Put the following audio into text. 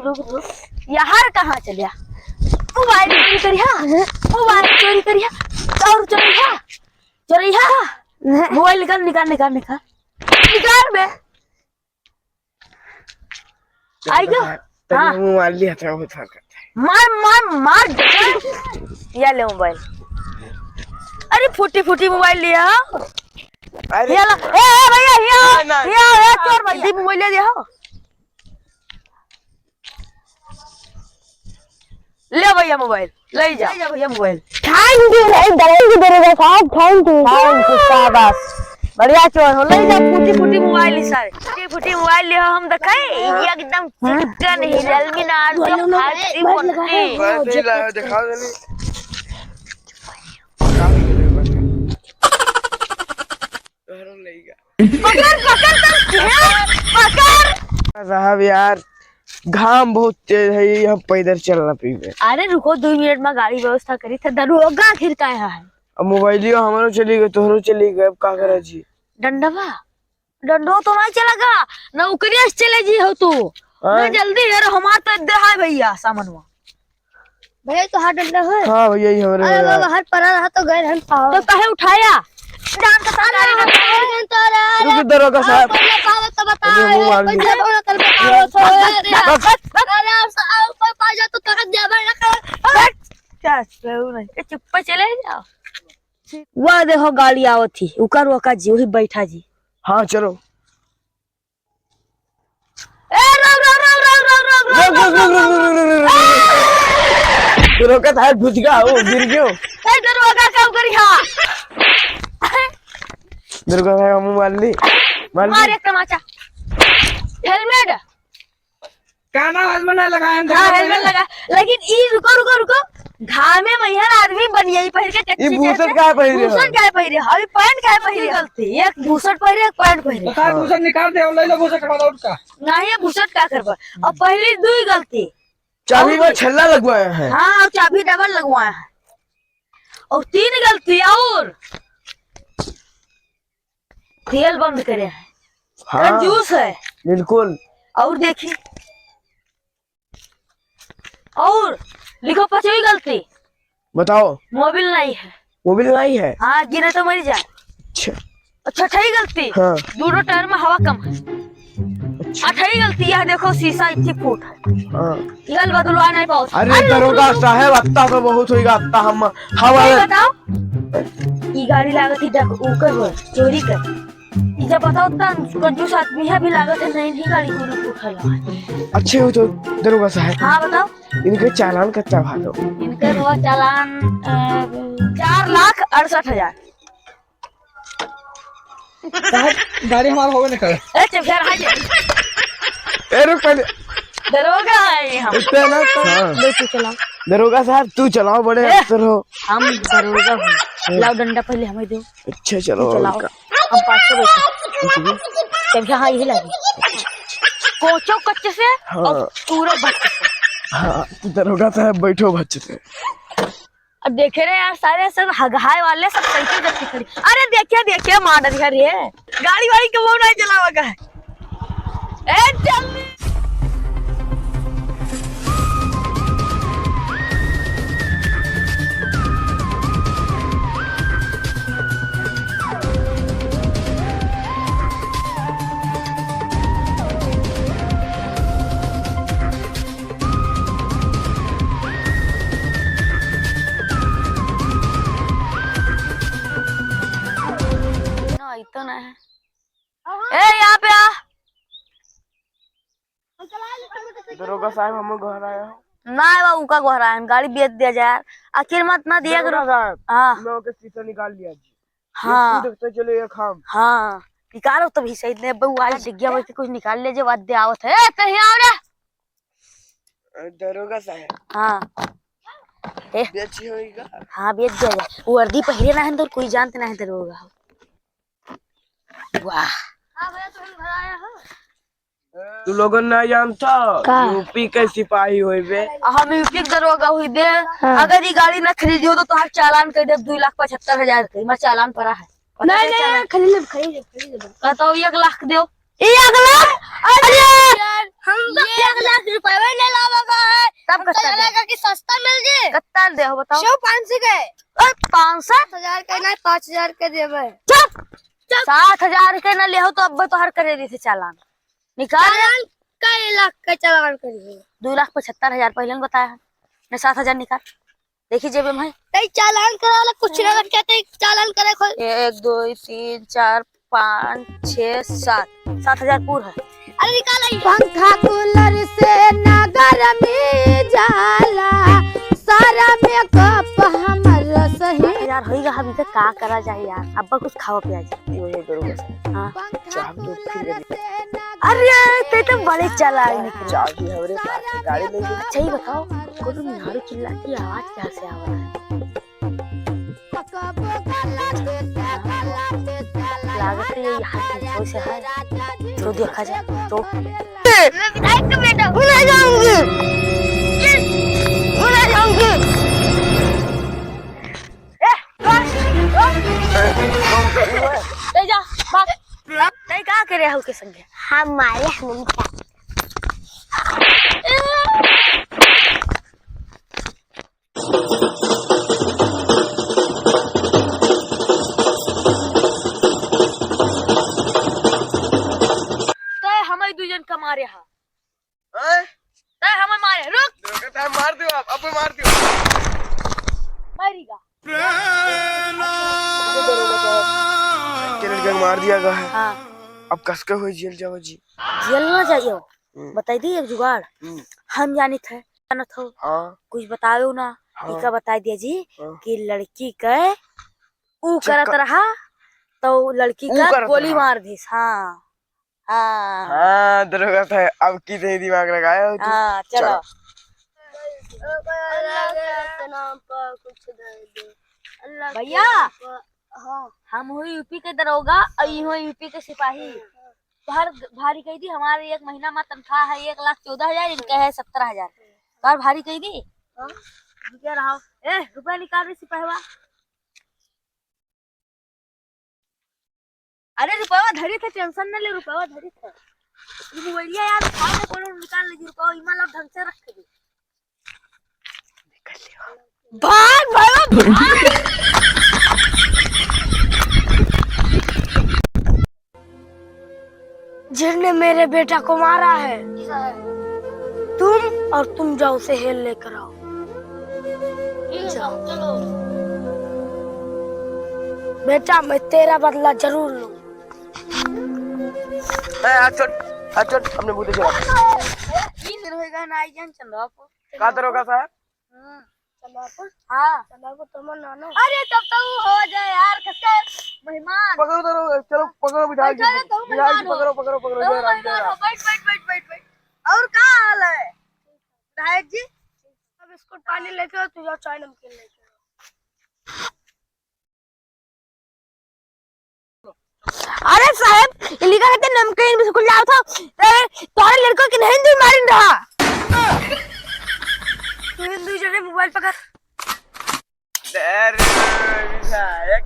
रुक यार कहाँ चलिया मोबाइल चोरी करिया मोबाइल चोरी करिया और चोरिया मोबाइल निकाल बे आई गो हाँ मोबाइल लिया था वो था मार या ले मोबाइल अरे फूटी मोबाइल लिया अरे ए भैया ये चोर भाई मोबाइल ले दिया ले भैया मोबाइल ले जा भैया मोबाइल थैंक यू दरोगा साहब थैंक यू शाबाश बढ़िया चोर हो ले जा फूटी मोबाइल सारे फूटी मोबाइल ले हम देखे ये एकदम चिकन ही Realme 8 दिखाओ जल्दी पकड़ साहब यार घाम बहुत तेज है हम पैदल चलना पीवे। अरे रुको 2 मिनट में गाड़ी व्यवस्था करी था दरोगा फिर का है अब मोबाइलियो हमारो चली गए तोहरो चली गए अब का करे जी डंडो तो नहीं चलेगा नौकरी से चले जी हो तू ना जल्दी यार हमार तो दे है भैया सामनवा भैया तो हाथ डंडा है हां भैया ही हमारे अरे बाहर पड़ा रहा तो गए हम तो कहे उठाया जान का सारी रुक दरोगा साहब तो बताओ पैसा बोला कल बताओ तो अरे ऊपर पा जा तो कहां जाबे ना क्या नहीं चुप चले जाओ वाह देखो गाड़ी आवत थी उकर वका जी वही बैठा जी हाँ चलो ए दरोगा साहब घुस गया वो गिर गयो ए दरोगा काम करिया दरोगा साहब मोबाइल मार एक तमाचा हेलमेट काना बना लगाया हां हेलमेट लगा लेकिन ई रुको घामे महिला आदमी बनियाई पहिर के टैक्सी ये भूसट का पहिरे भूसट का पहिरे हई पैंट का पहिरे गलती एक भूसट पहिरे एक पैंट पहिरे साहब भूसट निकाल दे ले लो भूसट वाला उसका नहीं ये भूसट का करबा और पहली दुई गलती चाबी में छल्ला लगवाया है हां और चाबी डबल लगवाया है और 3 गलती और तेल बंद करे है हाँ कंजूस है बिल्कुल और देखिए और लिखो 5वीं गलती बताओ मोबाइल नहीं है मोबाइल नहीं है हाँ गिने तो मर जाए अच्छा 6वीं गलती हाँ दोनों टायर में हवा कम है अच्छा 8वीं गलती यह देखो शीशा इतनी फूट है हाँ ये बदलवा नहीं पाओ अरे दरोगा साहब अत्ता तो बहुत होगा अत्ता हम बताओ ये गाड़ी लागत ही ऊपर चोरी कर जब बताओ कंजूस आदमी है भी लागत है नहीं गाड़ी को उठा अच्छे हो तो दरोगा साहब हाँ बताओ इनके चालान कच्चा भालो इनका हुआ चालान 4,68,000 गाड़ी हमारा होवे नहीं करे ए फिर आ जा ए रुक पहले दरोगा है हम इतना ना हां ले तू चलाओ दरोगा साहब तू चलाओ बड़े अफसर हो हम दरोगा हूं लाओ डंडा पहले हमें दो अच्छा चलो चलाओ हम पास से बैठे तब हां यही लगी कोचो कच्चे से और पूरा बच्चे से हाँ दरोगा साहब बैठो बच्चे से अब देखे रहे यार सारे सब हगाए वाले सब कैसे जब खड़ी अरे देखिए मार दिखा रही है गाड़ी वाड़ी कब नहीं चलावा ए चल तो ना है ए यहाँ पे आ दरोगा साहब हम घर आया हूँ ना बाबू का घोरा है गाड़ी बेच दिया जाए आखिर मत ना दिया करो साहब हाँ मैं के शीशा निकाल लिया जी हाँ देखते चले एक हम हाँ निकालो तभी सही ने बहू आज डिग्गिया में कुछ निकाल ले जो वाद्य आवत है कहीं आओ रे दरोगा साहब हाँ बेची होगा हाँ बेच दिया जाए वो वर्दी पहले ना है तो कोई जानते ना है दरोगा वाह हां भैया तुम घर आया हो तू लोगन ना जानता यूपी के सिपाही होइबे हम यूपी के दरोगा हुई दे अगर ये गाड़ी ना खरीदियो तो तुम्हारा चालान कर दे 2,75,000 का मैं चालान पड़ा है नहीं खरीद ले कहता हूँ 1 लाख दो 1 लाख अरे हम तो 1 लाख रुपए में ले लावागा है। तब हमको कितना दे? लगेगा कि सस्ता मिल जे। कितना दे हो बताओ? 500 के। 500 7,000 के नहीं 5,000 के देवे। चुप 7,000 के न ले हो तो अब तो हर करे दी थी चालान निकाल। चालान का 1 लाख का चालान करिए। 2,75,000 पहले ने बताया है ने 7,000 निकाल। देखी जेब में तई चालान कराला कुछ ना रखे तई चालान करे खोल। 1 2 3 4 5 6 7 7,000 पूरा है। अरे निकाल आई। पंखा कूलर से नगर में जाला सारा मेकअप हमर सही। 7,000 होएगा अभी तक का करा जाए यार। अब कुछ खाओ पिया जाए। ये करोगे हाँ चाह तो फिर अरे ते तो बड़े चला निकल। चाह भी हमरे पास है, गाड़ी ले ली। अच्छा ही बताओ को तुम नारू चिल्लाती आवाज क्या से आ रहा है? लागत है ये यहाँ की से है तो देखा जाए तो मैं विधायक का बेटा हूं। उड़ा जाऊंगी उड़ा जाऊंगी। जा भाग नहीं क्या करे हो के संगे हमारे हमका हमें दुजन का मारे हा हैं? हमें मारे रुक कहता है मार दो आप, अब मार दो। मरेगा। किरण गंग मार दिया गया है। हाँ अब कस के हुई जेल जाओ जी। झेलना चाहिए। बताई दी एक जुगाड़ हम जानी थे जानत हो हाँ कुछ बताओ ना। हाँ। इका बता दिया जी हाँ। कि लड़की के ऊ करत चक्कर- रहा तो लड़की ऊ का करत गोली रहा। मार दी। हाँ हाँ हाँ दरोगा था। अब की नहीं दिमाग लगाया हो तू। हाँ चलो के नाम पर कुछ दे दे। अल्लाह के भैया नाम पर। हाँ हम हुई यूपी के दरोगा और ये हुई यूपी के सिपाही। बाहर भारी कही थी हमारे 1 महीना में तनख्वाह है 1,14,000 इनका है 17,000। बाहर भारी कही थी क्या रहा रुपया निकाल रही सिपाही। अरे रुपया धरी थे टेंशन न ले रुपया धरी थे। ये मोबाइलिया यार खाओ कोनो निकाल लीजिए रुपया ईमान आप ढंग से रख दे। भाग भाग जिसने मेरे बेटा को मारा है तुम और तुम जाओ उसे हेल लेकर आओ। चलो बेटा मैं तेरा बदला जरूर लूं। हाथ छोड़ अपने बूते चला। 3 दिन होएगा ना आई जान चंदा का दरोगा साहब? हाँ नानो अरे तब तो हो जाए यार कसके मेहमान पकड़ो दरोगा, चलो पकड़ो बिठाई जी। चलो, तुम बिठाई जी, मेहमान हो। पकड़ो पकड़ो पकड़ो तो जय राम जय मेहमान हो, राम। बैठ और क्या हाल है विधायक जी? अब बिस्कुट पानी लेके आओ तुझे चाय नमकीन लेके आओ। अरे साहब ये लिखा है नमकीन बिस्कुट लाओ था तुम्हारे लड़कों की नहीं मारिन रहा। तू हिंदू जने मोबाइल पकड़। अरे विधायक